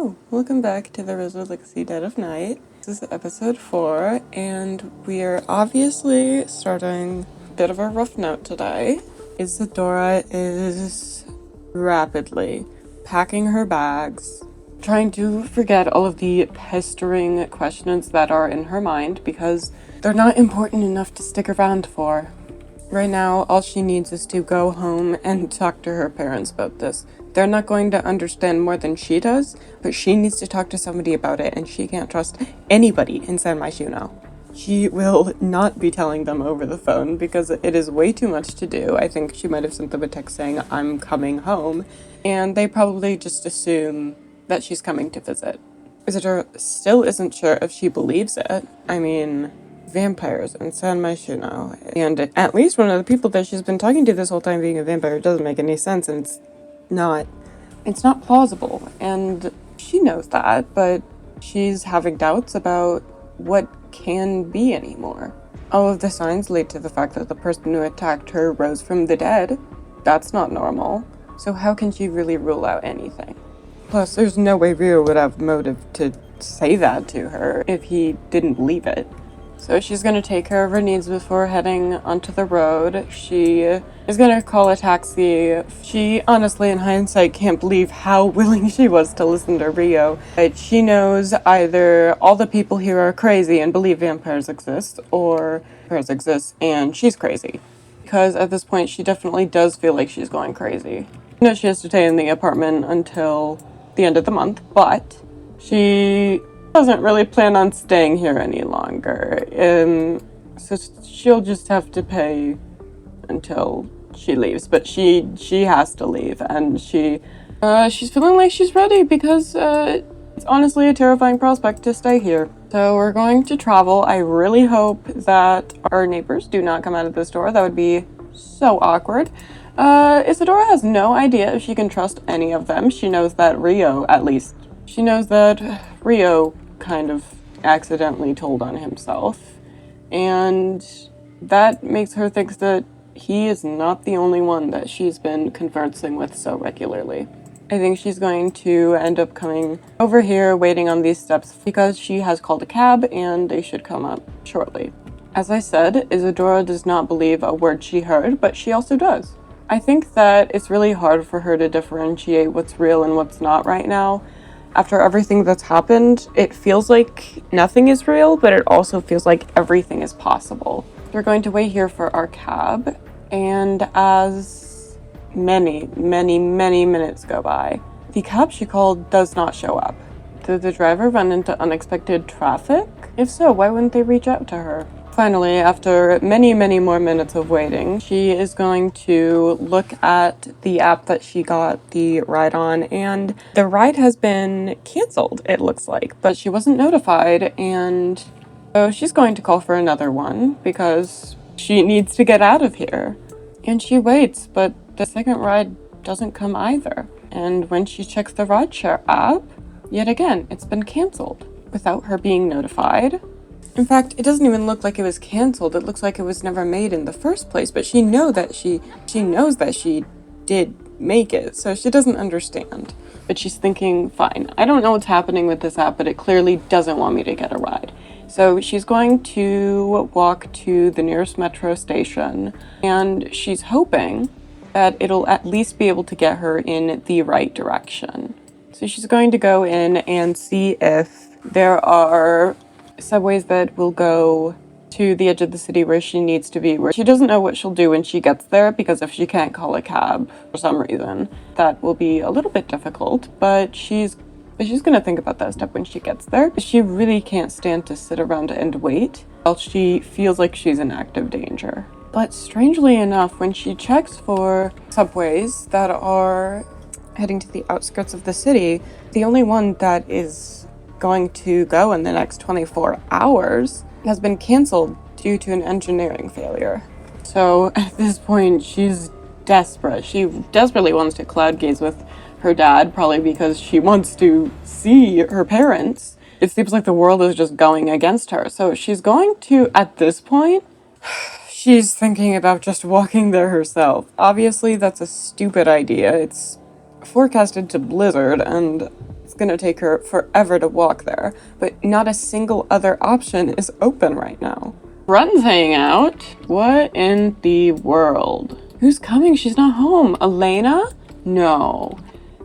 Hello, welcome back to the Rosewood Legacy Dead of Night. This is episode 4, and we are obviously starting a bit of a rough note today. Isadora is rapidly packing her bags, trying to forget all of the pestering questions that are in her mind because they're not important enough to stick around for. Right now, all she needs is to go home and talk to her parents about this. They're not going to understand more than she does, but she needs to talk to somebody about it, and she can't trust anybody in San Myshuno. She will not be telling them over the phone because it is way too much to do. I think she might have sent them a text saying, "I'm coming home," and they probably just assume that she's coming to visit. Isadora still isn't sure if she believes it. I mean, vampires in San Myshuno, and at least one of the people that she's been talking to this whole time being a vampire doesn't make any sense, and it's not plausible, and she knows that, but she's having doubts about what can be anymore. All of the signs lead to the fact that the person who attacked her rose from the dead. That's not normal, so how can she really rule out anything? Plus, there's no way Rio would have motive to say that to her if he didn't believe it. So she's gonna take care of her needs before heading onto the road. She is gonna call a taxi. She honestly, in hindsight, can't believe how willing she was to listen to Rio. But she knows either all the people here are crazy and believe vampires exist, or vampires exist and she's crazy. Because at this point, she definitely does feel like she's going crazy. You know, she has to stay in the apartment until the end of the month, but she doesn't really plan on staying here any longer. So she'll just have to pay until she leaves. But she has to leave, and she's feeling like she's ready because it's honestly a terrifying prospect to stay here. So we're going to travel. I really hope that our neighbors do not come out of this door. That would be so awkward. Isadora has no idea if she can trust any of them. She knows that Rio kind of accidentally told on himself, and that makes her think that he is not the only one that she's been conversing with so regularly. I think she's going to end up coming over here, waiting on these steps, because she has called a cab and they should come up shortly. As I said, Isadora does not believe a word she heard, but she also does. I think that it's really hard for her to differentiate what's real and what's not right now. After everything that's happened, it feels like nothing is real, but it also feels like everything is possible. We're going to wait here for our cab, and as many minutes go by, the cab she called does not show up. Did the driver run into unexpected traffic? If so, why wouldn't they reach out to her? Finally, after many more minutes of waiting, she is going to look at the app that she got the ride on, and the ride has been canceled, it looks like, but she wasn't notified, and so she's going to call for another one because she needs to get out of here. And she waits, but the second ride doesn't come either. And when she checks the rideshare app, yet again, it's been canceled without her being notified. In fact, it doesn't even look like it was canceled. It looks like it was never made in the first place, but she knows that she did make it, so she doesn't understand. But she's thinking, fine, I don't know what's happening with this app, but it clearly doesn't want me to get a ride. So she's going to walk to the nearest metro station, and she's hoping that it'll at least be able to get her in the right direction. So she's going to go in and see if there are subways that will go to the edge of the city where she needs to be, where she doesn't know what she'll do when she gets there, because if she can't call a cab for some reason, that will be a little bit difficult, but she's gonna think about that step when she gets there. She really can't stand to sit around and wait while she feels like she's in active danger. But strangely enough, when she checks for subways that are heading to the outskirts of the city, the only one that is going to go in the next 24 hours has been canceled due to an engineering failure. So at this point, she's desperate. She desperately wants to cloud gaze with her dad, probably because she wants to see her parents. It seems like the world is just going against her. So she's going to, at this point, she's thinking about just walking there herself. Obviously, that's a stupid idea. It's forecasted to blizzard, and it's gonna take her forever to walk there, but not a single other option is open right now. Run's hanging out? What in the world? Who's coming? She's not home. Elena? No.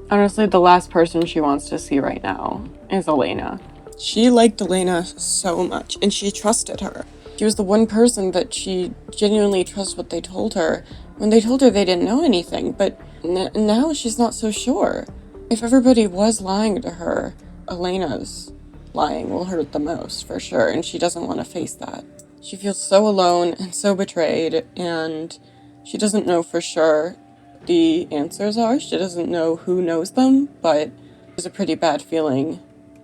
Honestly, the last person she wants to see right now is Elena. She liked Elena so much, and she trusted her. She was the one person that she genuinely trusts what they told her. When they told her they didn't know anything, but now she's not so sure. If everybody was lying to her, Elena's lying will hurt the most, for sure, and she doesn't want to face that. She feels so alone and so betrayed, and she doesn't know for sure the answers are. She doesn't know who knows them, but it's a pretty bad feeling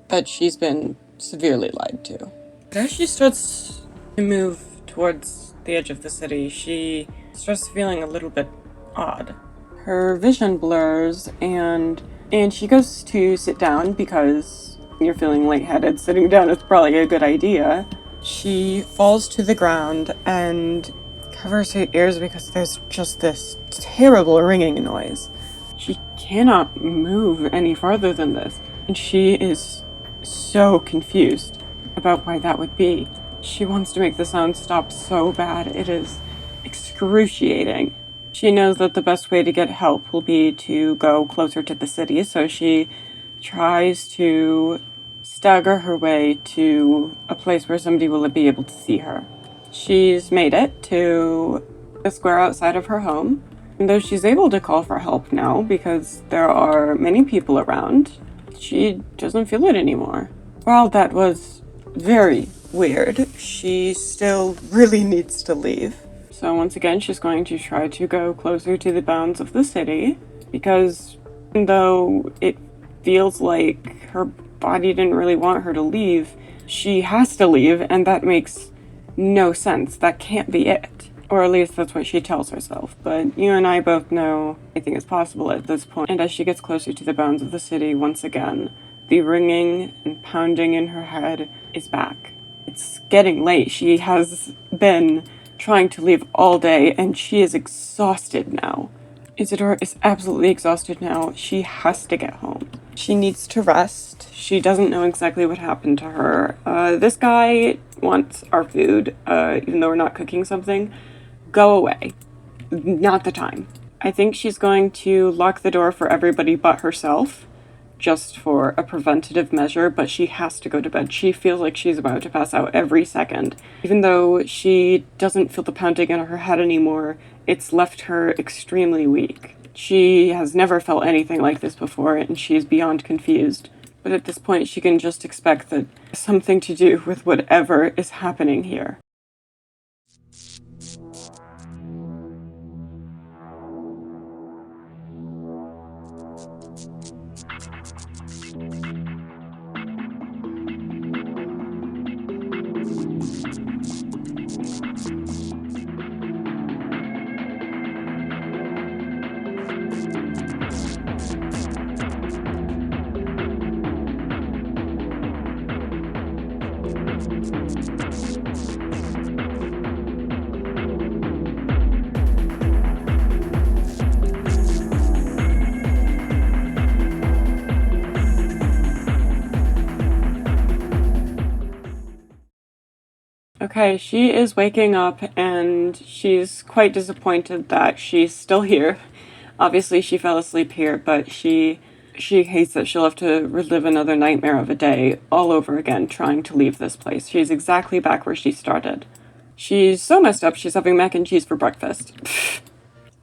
that she's been severely lied to. But as she starts to move towards the edge of the city, she starts feeling a little bit odd. Her vision blurs, and she goes to sit down because you're feeling lightheaded. Sitting down is probably a good idea. She falls to the ground and covers her ears because there's just this terrible ringing noise. She cannot move any farther than this, and she is so confused about why that would be. She wants to make the sound stop so bad. It is excruciating. She knows that the best way to get help will be to go closer to the city, so she tries to stagger her way to a place where somebody will be able to see her. She's made it to the square outside of her home, and though she's able to call for help now because there are many people around, she doesn't feel it anymore. While that was very weird, she still really needs to leave. So once again, she's going to try to go closer to the bounds of the city, because even though it feels like her body didn't really want her to leave, she has to leave, and that makes no sense. That can't be it. Or at least that's what she tells herself. But you and I both know anything is possible at this point. And as she gets closer to the bounds of the city, once again, the ringing and pounding in her head is back. It's getting late. She has been trying to leave all day, and she is exhausted now. Isadora is absolutely exhausted now. She has to get home. She needs to rest. She doesn't know exactly what happened to her. This guy wants our food, even though we're not cooking something. Go away. Not the time. I think she's going to lock the door for everybody but herself, just for a preventative measure, but she has to go to bed. She feels like she's about to pass out every second. Even though she doesn't feel the pounding in her head anymore, it's left her extremely weak. She has never felt anything like this before, and she's beyond confused. But at this point, she can just expect that something to do with whatever is happening here. Okay, she is waking up, and she's quite disappointed that she's still here. Obviously, she fell asleep here, but she hates that she'll have to relive another nightmare of a day all over again trying to leave this place. She's exactly back where she started. She's so messed up, she's having mac and cheese for breakfast.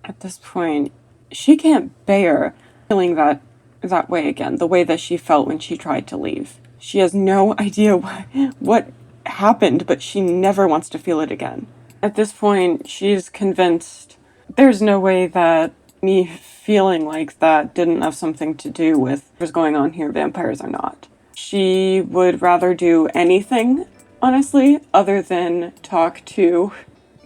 At this point, she can't bear feeling that way again, the way that she felt when she tried to leave. She has no idea what happened, but she never wants to feel it again. At this point, she's convinced there's no way that me feeling like that didn't have something to do with what's going on here, vampires or not. She would rather do anything, honestly, other than talk to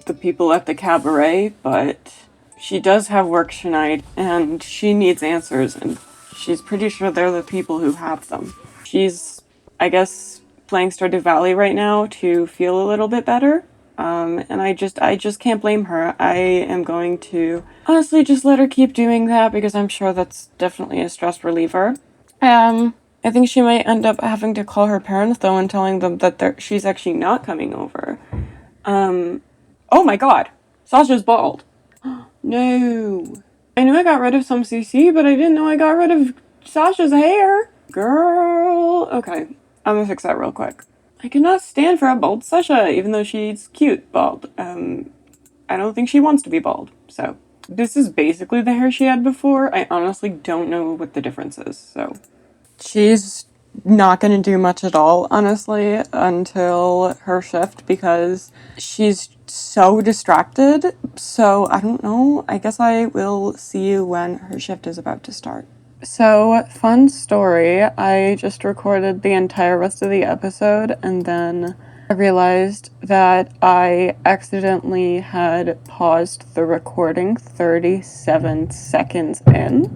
the people at the cabaret, but she does have work tonight, and she needs answers, and she's pretty sure they're the people who have them. She's, I guess, playing Stardew Valley right now to feel a little bit better. And I just can't blame her. I am going to honestly just let her keep doing that because I'm sure that's definitely a stress reliever. At I think she might end up having to call her parents, though, and telling them that she's actually not coming over. Oh my god! Sasha's bald. No. I knew I got rid of some CC, but I didn't know I got rid of Sasha's hair. Girl. Okay, I'm gonna fix that real quick. I cannot stand for a bald Sasha, even though she's cute bald. I don't think she wants to be bald, so. This is basically the hair she had before. I honestly don't know what the difference is, so. She's not going to do much at all, honestly, until her shift because she's so distracted. So, I don't know. I guess I will see you when her shift is about to start. So, fun story. I just recorded the entire rest of the episode and then I realized that I accidentally had paused the recording 37 seconds in.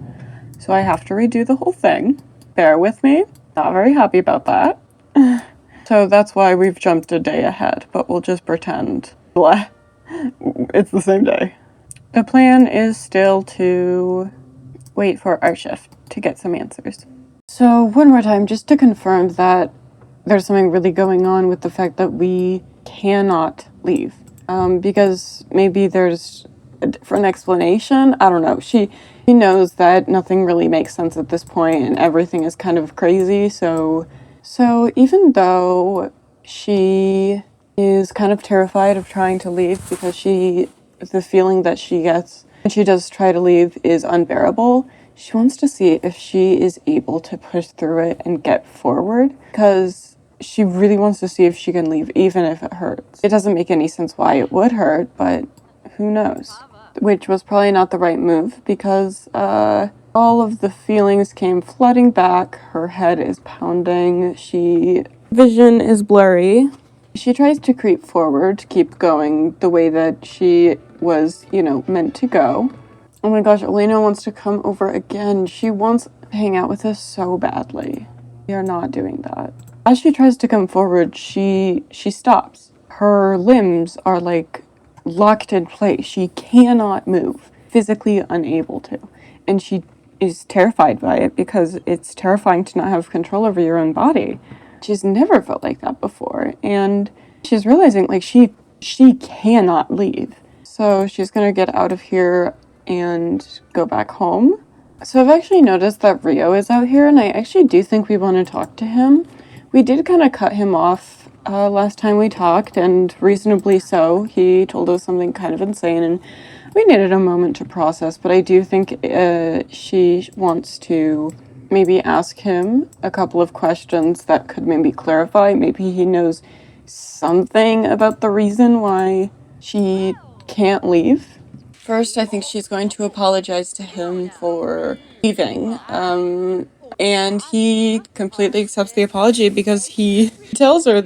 So I have to redo the whole thing. Bear with me. Not very happy about that. So that's why we've jumped a day ahead, but we'll just pretend. Blah. It's the same day. The plan is still to wait for our shift to get some answers. So one more time, just to confirm that there's something really going on with the fact that we cannot leave. Because maybe there's a different explanation. I don't know. She knows that nothing really makes sense at this point and everything is kind of crazy. So even though she is kind of terrified of trying to leave because the feeling that she gets when she does try to leave is unbearable, she wants to see if she is able to push through it and get forward because she really wants to see if she can leave even if it hurts. It doesn't make any sense why it would hurt, but who knows? Which was probably not the right move because all of the feelings came flooding back. Her head is pounding. Vision is blurry. She tries to creep forward to keep going the way that she was, meant to go. Oh my gosh, Elena wants to come over again. She wants to hang out with us so badly. We are not doing that. As she tries to come forward, she stops. Her limbs are locked in place. She cannot move, physically unable to. And she is terrified by it because it's terrifying to not have control over your own body. She's never felt like that before. And she's realizing she cannot leave. So she's gonna get out of here and go back home. So I've actually noticed that Rio is out here and I actually do think we want to talk to him. We did kind of cut him off last time we talked, and reasonably so. He told us something kind of insane, and we needed a moment to process, but I do think she wants to maybe ask him a couple of questions that could maybe clarify. Maybe he knows something about the reason why she can't leave. First, I think she's going to apologize to him for leaving. And he completely accepts the apology because he tells her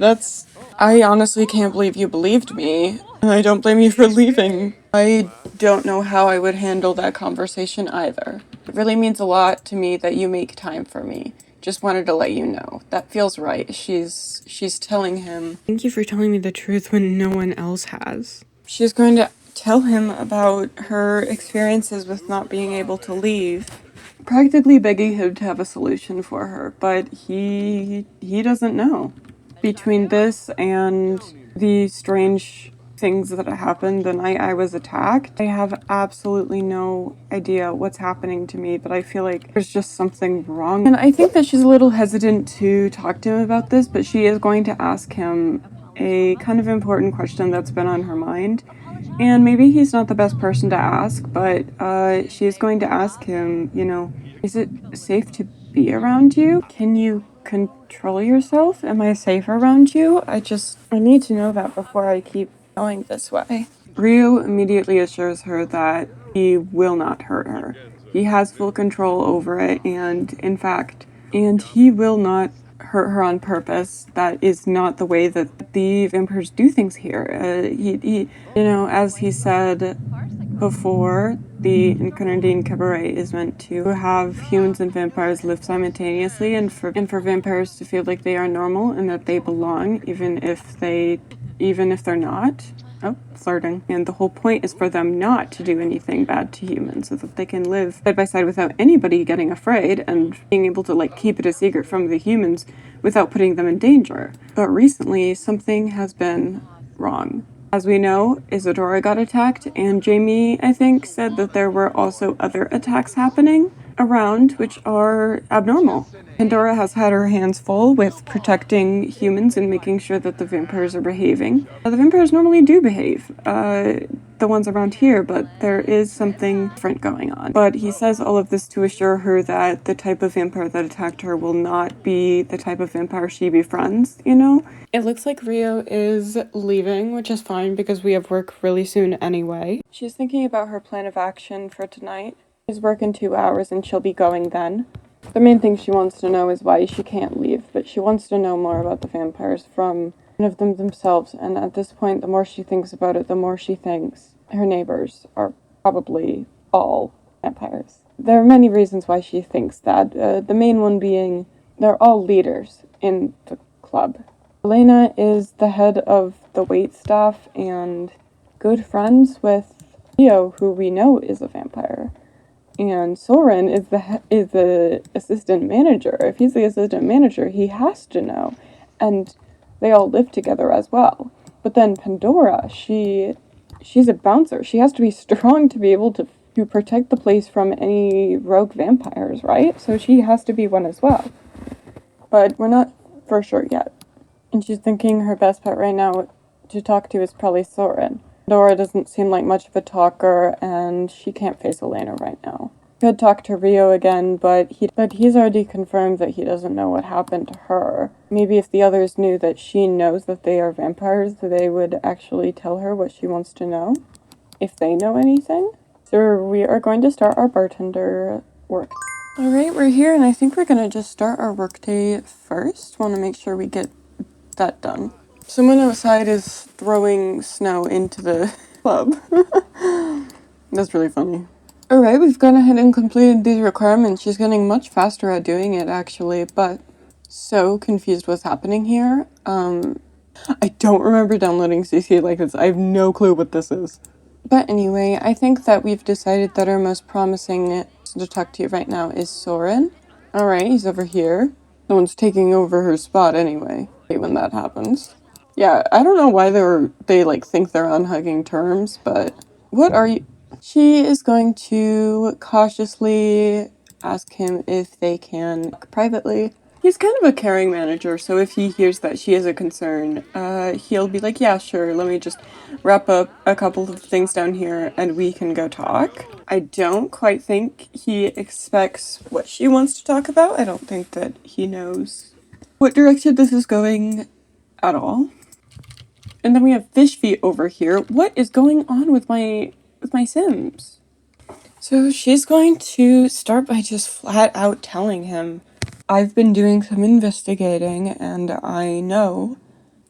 I honestly can't believe you believed me, and I don't blame you for leaving. I don't know how I would handle that conversation either. It really means a lot to me that you make time for me. Just wanted to let you know. That feels right. She's telling him, thank you for telling me the truth when no one else has. She's going to tell him about her experiences with not being able to leave, practically begging him to have a solution for her, but he doesn't know. Between this and the strange things that happened the night I was attacked, I have absolutely no idea what's happening to me, but I feel like there's just something wrong. And I think that she's a little hesitant to talk to him about this, but she is going to ask him a kind of important question that's been on her mind. And maybe he's not the best person to ask, but she is going to ask him, is it safe to be around you? Can you control yourself? Am I safe around you? I need to know that before I keep going this way. Ryu immediately assures her that he will not hurt her. He has full control over it, and he will not hurt her on purpose. That is not the way that the vampires do things here. As he said before, the Incarnadine Cabaret is meant to have humans and vampires live simultaneously, and for vampires to feel like they are normal and that they belong, even if they're not. flirting. And the whole point is for them not to do anything bad to humans so that they can live side by side without anybody getting afraid and being able to, like, keep it a secret from the humans without putting them in danger. But recently, something has been wrong. As we know, Isadora got attacked, and Jamie, I think, said that there were also other attacks happening around which are abnormal. Pandora has had her hands full with protecting humans and making sure that the vampires are behaving. The vampires normally do behave, the ones around here, but there is something different going on. But he says all of this to assure her that the type of vampire that attacked her will not be the type of vampire she befriends, you know? It looks like Rio is leaving, which is fine because we have work really soon anyway. She's thinking about her plan of action for tonight. She's working 2 hours and she'll be going then. The main thing she wants to know is why she can't leave, but she wants to know more about the vampires from one of them themselves, and at this point, the more she thinks about it, the more she thinks her neighbors are probably all vampires. There are many reasons why she thinks that, the main one being they're all leaders in the club. Elena is the head of the wait staff and good friends with Rio, who we know is a vampire. And Soren is the assistant manager. If he's the assistant manager, he has to know. And they all live together as well. But then Pandora, she's a bouncer. She has to be strong to be able to protect the place from any rogue vampires, right? So she has to be one as well. But we're not for sure yet. And she's thinking her best bet right now to talk to is probably Soren. Dora doesn't seem like much of a talker, and she can't face Elena right now. Could talk to Rio again, but he's already confirmed that he doesn't know what happened to her. Maybe if the others knew that she knows that they are vampires, they would actually tell her what she wants to know, if they know anything. So we are going to start our bartender work. Alright, we're here, and I think we're gonna just start our workday first. Want to make sure we get that done. Someone outside is throwing snow into the club. That's really funny. Alright, we've gone ahead and completed these requirements. She's getting much faster at doing it, actually, but so confused what's happening here. I don't remember downloading CC like this. I have no clue what this is. But anyway, I think that we've decided that our most promising to talk to you right now is Soren. Alright, he's over here. No one's taking over her spot anyway, when that happens. Yeah, I don't know why they think they're on hugging terms, but what are you? She is going to cautiously ask him if they can talk privately. He's kind of a caring manager, so if he hears that she has a concern, he'll be like, yeah, sure, let me just wrap up a couple of things down here and we can go talk. I don't quite think he expects what she wants to talk about. I don't think that he knows what direction this is going at all. And then we have Fish Feet over here. What is going on with my Sims? So she's going to start by just flat out telling him, I've been doing some investigating and I know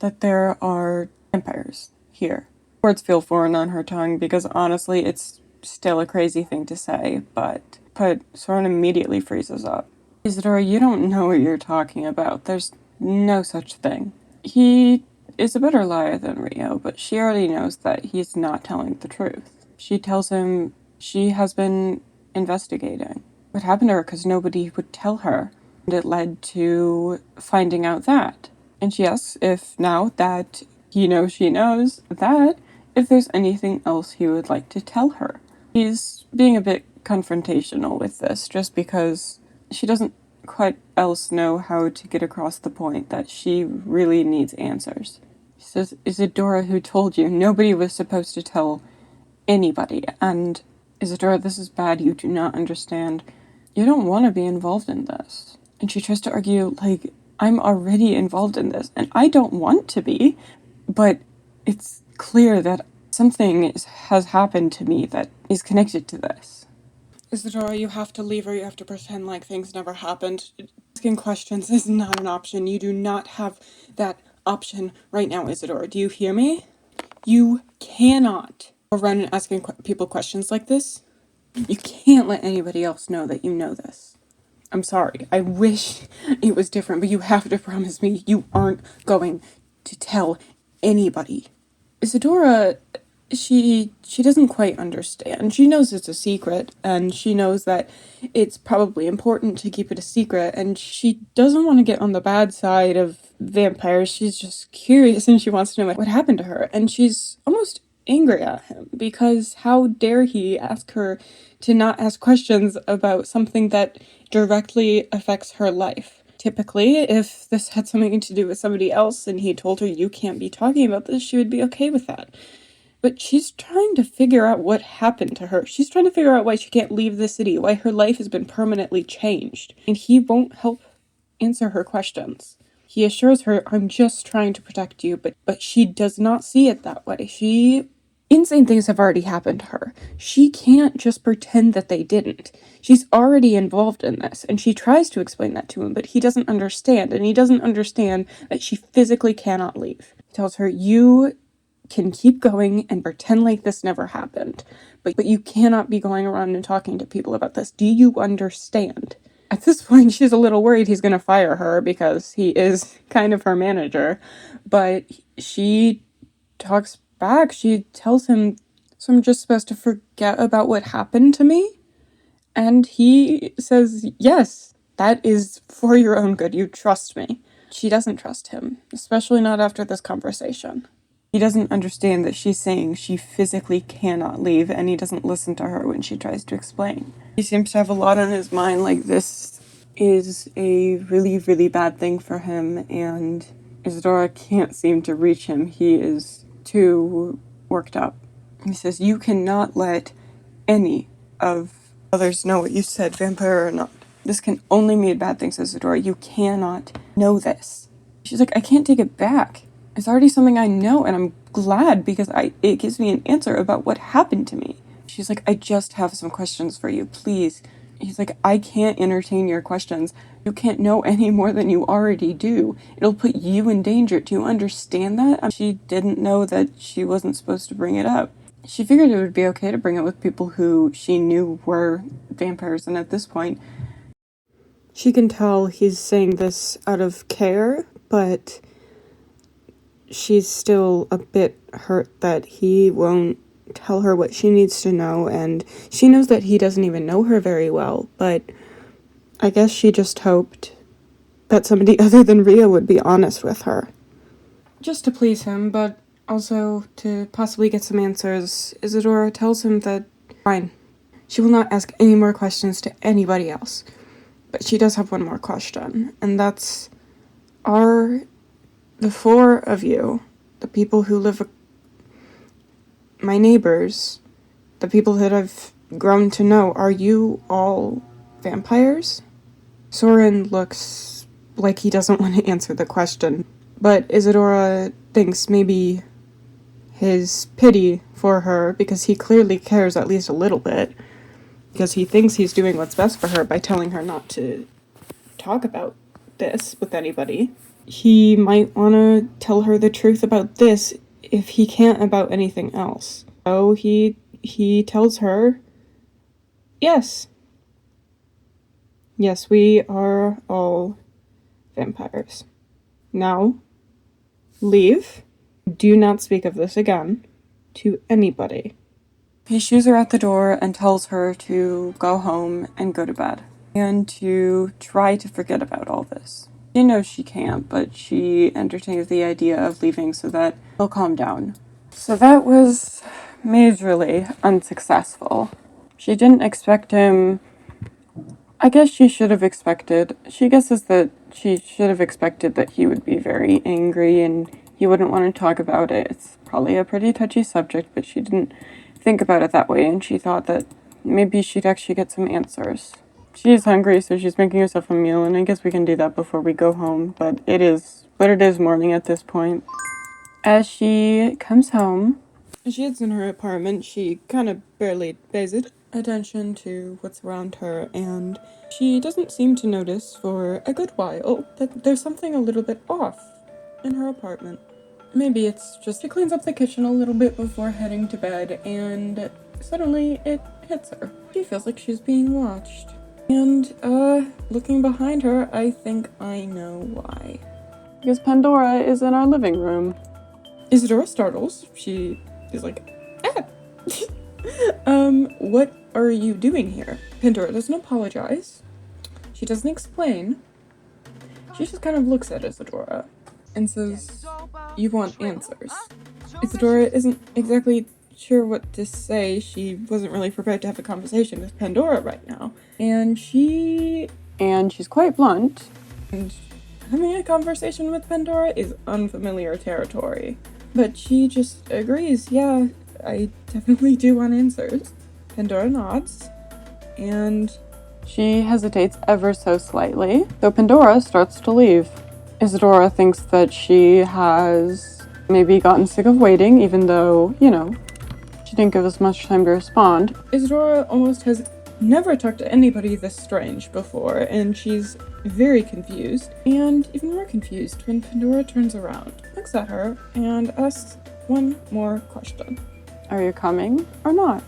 that there are vampires here. Words feel foreign on her tongue because honestly it's still a crazy thing to say, but Soren immediately freezes up. Isadora, you don't know what you're talking about. There's no such thing. He is a better liar than Rio, but she already knows that he's not telling the truth. She tells him she has been investigating what happened to her because nobody would tell her. And it led to finding out that. And she asks if now that he knows she knows that, if there's anything else he would like to tell her. He's being a bit confrontational with this just because she doesn't quite else know how to get across the point that she really needs answers. She says, Isadora, who told you? Nobody was supposed to tell anybody. And Isadora, this is bad. You do not understand. You don't want to be involved in this. And she tries to argue, like, I'm already involved in this. And I don't want to be. But it's clear that something has happened to me that is connected to this. Isadora, you have to leave or you have to pretend like things never happened. Asking questions is not an option. You do not have that option right now, Isadora. Do you hear me? You cannot go around asking people questions like this. You can't let anybody else know that you know this. I'm sorry. I wish it was different, but you have to promise me you aren't going to tell anybody. Isadora, she doesn't quite understand. She knows it's a secret, and she knows that it's probably important to keep it a secret, and she doesn't want to get on the bad side of vampires. She's just curious, and she wants to know what happened to her, and she's almost angry at him, because how dare he ask her to not ask questions about something that directly affects her life. Typically, if this had something to do with somebody else and he told her you can't be talking about this, she would be okay with that. But she's trying to figure out what happened to her. She's trying to figure out why she can't leave the city, why her life has been permanently changed. And he won't help answer her questions. He assures her, I'm just trying to protect you, but she does not see it that way. Insane things have already happened to her. She can't just pretend that they didn't. She's already involved in this, and she tries to explain that to him, but he doesn't understand, and he doesn't understand that she physically cannot leave. He tells her, you can keep going and pretend like this never happened, but you cannot be going around and talking to people about this. Do you understand? At this point, she's a little worried he's going to fire her because he is kind of her manager, but she talks back. She tells him, so I'm just supposed to forget about what happened to me? And he says, yes, that is for your own good. You trust me. She doesn't trust him, especially not after this conversation. He doesn't understand that she's saying she physically cannot leave, and he doesn't listen to her when she tries to explain. He seems to have a lot on his mind, like this is a really, really bad thing for him, and Isadora can't seem to reach him. He is too worked up. He says, you cannot let any of others know what you said, vampire or not. This can only mean bad things, Isadora. You cannot know this. She's like, I can't take it back. It's already something I know, and I'm glad because it gives me an answer about what happened to me. She's like, I just have some questions for you, please. He's like, I can't entertain your questions. You can't know any more than you already do. It'll put you in danger. Do you understand that? She didn't know that she wasn't supposed to bring it up. She figured it would be okay to bring it with people who she knew were vampires, and at this point, she can tell he's saying this out of care, but she's still a bit hurt that he won't tell her what she needs to know, and she knows that he doesn't even know her very well, but I guess she just hoped that somebody other than Ria would be honest with her. Just to please him, but also to possibly get some answers, Isadora tells him that, fine, she will not ask any more questions to anybody else. But she does have one more question, and that's, are the four of you, the people who live, my neighbors, the people that I've grown to know, are you all vampires? Soren looks like he doesn't want to answer the question, but Isadora thinks maybe his pity for her, because he clearly cares at least a little bit, because he thinks he's doing what's best for her by telling her not to talk about this with anybody. He might want to tell her the truth about this if he can't about anything else. So he tells her, yes, we are all vampires. Now, leave. Do not speak of this again to anybody. He shoos her out the door and tells her to go home and go to bed, and to try to forget about all this. She knows she can't, but she entertains the idea of leaving so that he'll calm down. So that was majorly unsuccessful. She didn't expect him. I guess she should have expected. She guesses that she should have expected that he would be very angry and he wouldn't want to talk about it. It's probably a pretty touchy subject, but she didn't think about it that way, and she thought that maybe she'd actually get some answers. She is hungry, so she's making herself a meal, and I guess we can do that before we go home, but it is morning at this point. As she comes home, as she is in her apartment, she kind of barely pays attention to what's around her, and she doesn't seem to notice for a good while that there's something a little bit off in her apartment. Maybe it's just she cleans up the kitchen a little bit before heading to bed, and suddenly it hits her. She feels like she's being watched. And, looking behind her, I think I know why. Because Pandora is in our living room. Isadora startles. She is like, ah! What are you doing here? Pandora doesn't apologize. She doesn't explain. She just kind of looks at Isadora and says, you want answers. Isadora isn't exactly sure what to say. She wasn't really prepared to have a conversation with Pandora right now. And she's quite blunt. And having a conversation with Pandora is unfamiliar territory. But she just agrees, yeah, I definitely do want answers. Pandora nods, and she hesitates ever so slightly, though Pandora starts to leave. Isadora thinks that she has maybe gotten sick of waiting, even though, she didn't give us much time to respond. Isadora almost has never talked to anybody this strange before, and she's very confused, and even more confused when Pandora turns around, looks at her, and asks one more question. Are you coming or not?